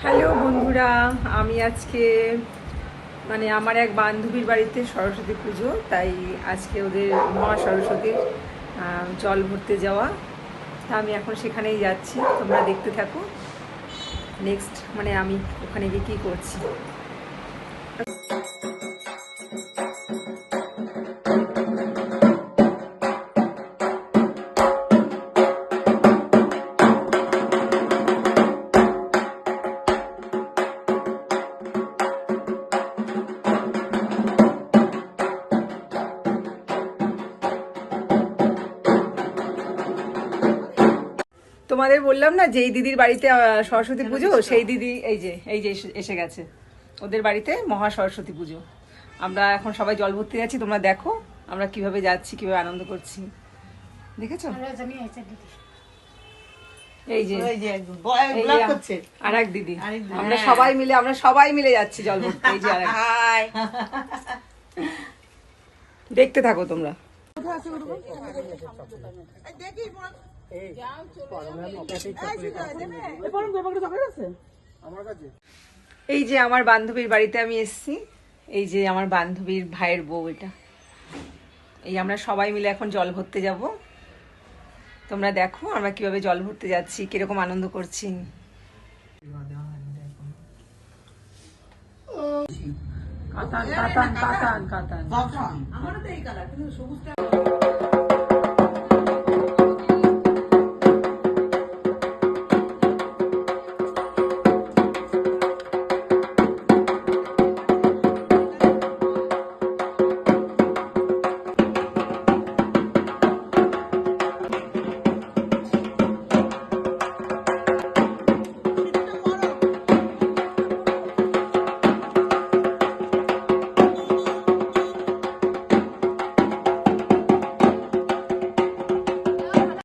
Hello বন্ধুরা, আমি আজকে আমার এক বান্ধবীর বাড়িতে সরস্বতী পুজো, তাই আজকে ওদের মহা সরস্বতীর জল ভরতে যাওয়া। তা আমি এখন সেখানেই যাচ্ছি, তোমরা দেখতে থাকো। নেক্সট আমি ওখানে গিয়ে কী করছি। তোমাদের বললাম না যে এই দিদির বাড়িতে সরস্বতী পুজো, সেই দিদি এই যে এসে গেছে। ওদের বাড়িতে মহা সরস্বতী পুজো। আমরা এখন সবাই জল ভরতে যাচ্ছি, তোমরা দেখো আমরা কিভাবে যাচ্ছি, কিভাবে আনন্দ করছি। দেখেছো? এই যে আর এক দিদি, আমরা সবাই মিলে যাচ্ছি জল ভরতে। এই যে দেখতে থাকো তোমরা। এই যে আমার বান্ধবীর বাড়িতে আমি এসেছি। এই যে আমার বান্ধবীর ভাইয়ের বউ, এটা। এই আমরা সবাই মিলে এখন জল ভরতে যাব। তোমরা দেখো আমরা কিভাবে জল ভরতে যাচ্ছি, কিরকম আনন্দ করছি। কাতান কাতান কাতান কাতান। আমারও তো এই কালার, কিন্তু সবুজটা